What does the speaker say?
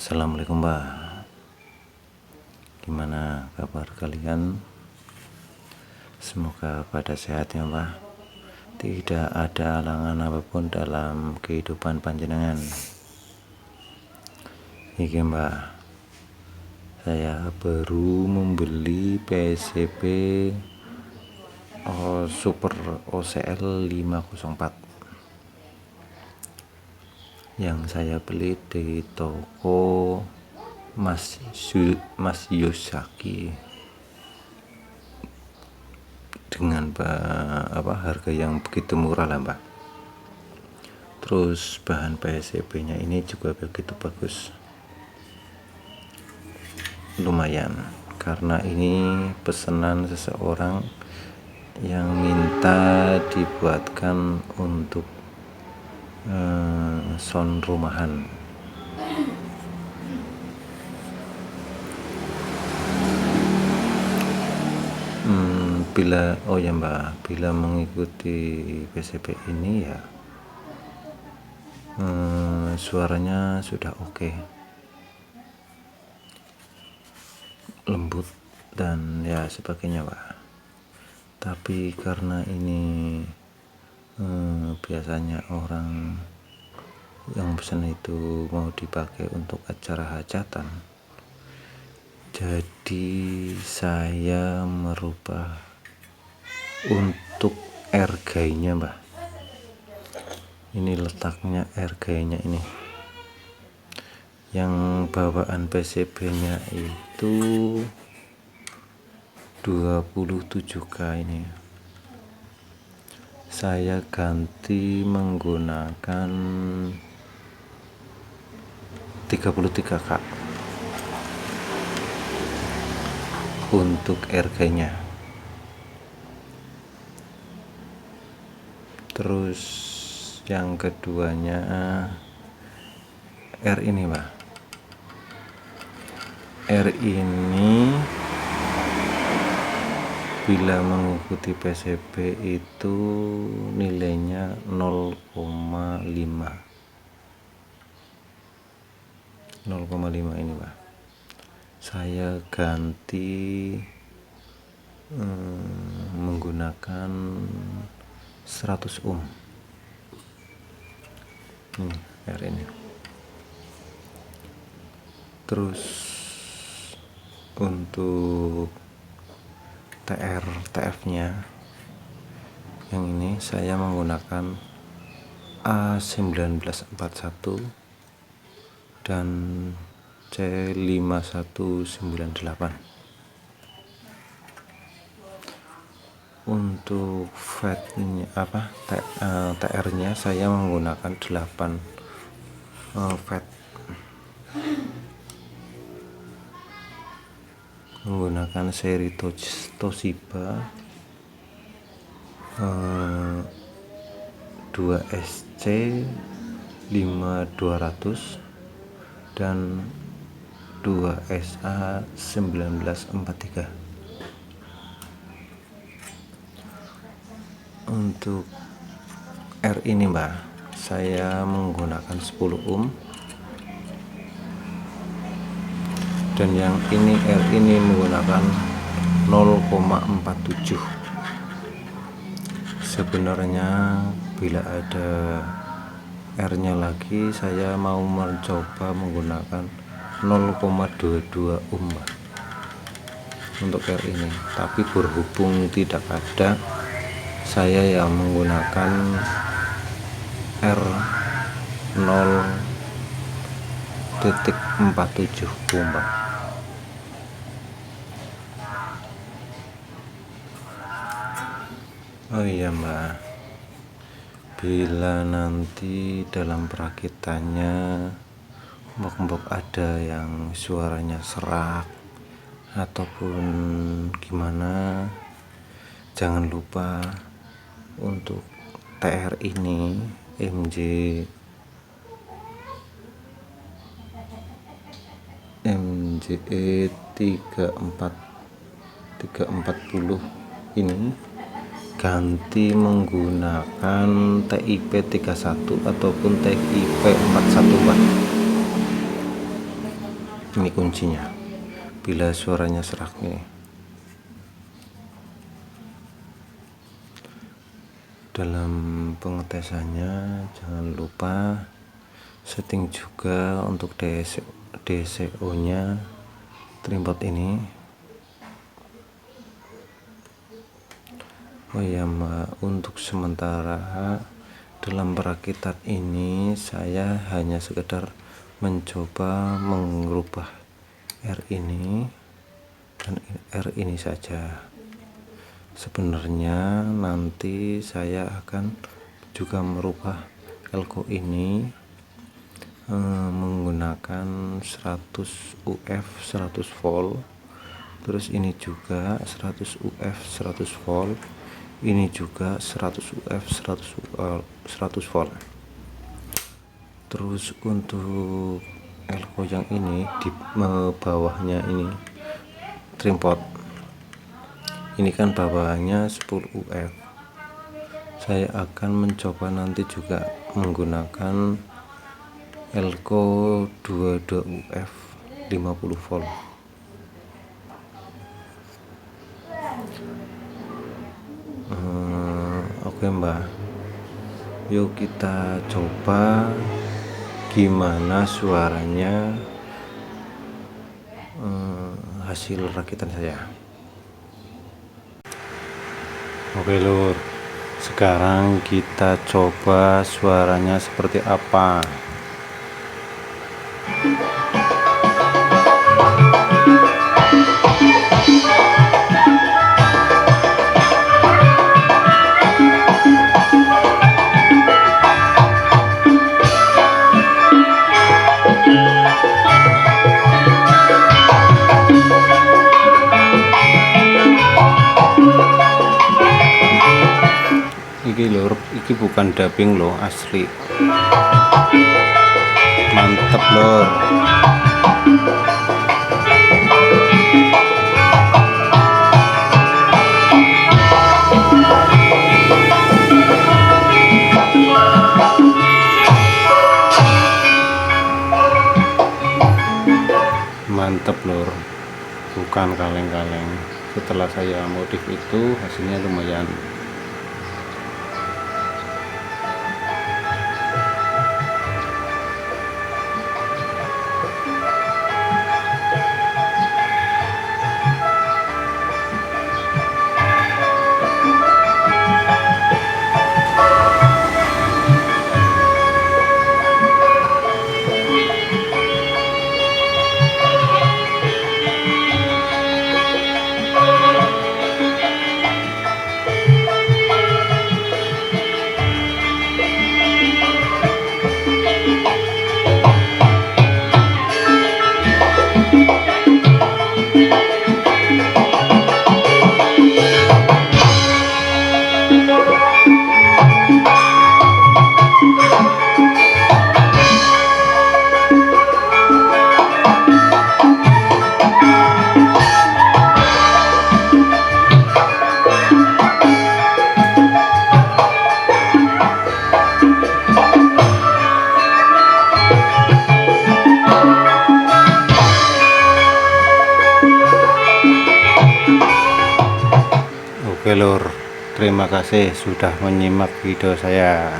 Assalamualaikum Mbak, gimana kabar kalian? Semoga pada sehat ya Mbak. Tidak ada halangan apapun dalam kehidupan panjenengan. Iki Mbak, saya baru membeli PSCP Super OCL 504 yang saya beli di toko Mas Yosaki dengan harga yang begitu murah lah Mbak. Terus bahan PSCP nya ini juga begitu bagus, lumayan, karena ini pesanan seseorang yang minta dibuatkan untuk sound rumahan. Bila mengikuti PSCP ini ya suaranya sudah oke, lembut dan ya sebagainya Pak. Tapi karena ini biasanya orang yang pesan itu mau dipakai untuk acara hajatan, jadi saya merubah untuk RG-nya Mbak. Ini letaknya RG-nya ini, yang bawaan PCB nya itu 27K ini saya ganti menggunakan 33K untuk RG-nya. Terus yang keduanya R ini Pak. R ini bila mengikuti PCB itu nilainya 0,5 ini Pak. Saya ganti menggunakan 100 ohm. R ini. Terus untuk TF nya yang ini saya menggunakan A1941 dan C5198. Untuk fatnya TR nya saya menggunakan 8 fat, menggunakan seri Toshiba 2SC 5200 dan 2SA 1943. Untuk R ini Mbak, saya menggunakan 10 ohm, dan yang ini R ini menggunakan 0,47. Sebenarnya bila ada R nya lagi saya mau mencoba menggunakan 0,22 ohm Mbak, untuk R ini, tapi berhubung tidak ada, saya yang menggunakan R 0,47 ohm Mbak. Oh iya Mbak, bila nanti dalam perakitannya mbok ada yang suaranya serak ataupun gimana, jangan lupa untuk TR ini MJ 340 ini ganti menggunakan TIP 31 ataupun TIP 41 Mbak. Ini kuncinya. Bila suaranya serak nih, dalam pengetesannya jangan lupa setting juga untuk DCO nya trimpot ini. Oh ya Mbak, untuk sementara dalam perakitan ini saya hanya sekedar mencoba mengubah R ini dan R ini saja. Sebenarnya nanti saya akan juga merubah elko ini menggunakan 100 UF 100 volt, terus ini juga 100 UF 100 volt, ini juga 100 UF 100 volt. Terus untuk elko yang ini di bawahnya ini trimpot ini kan bawahnya 10 UF. Saya akan mencoba nanti juga menggunakan elko 22 UF 50 volt. Oke Mbak, yuk kita coba gimana suaranya hasil rakitan saya. Oke lur, sekarang kita coba suaranya seperti apa. Iki lur, iki bukan dubbing loh, asli. Mantep lur. Mantep lur, bukan kaleng-kaleng. Setelah saya modif itu hasilnya lumayan. Oke lur, terima kasih sudah menyimak video saya.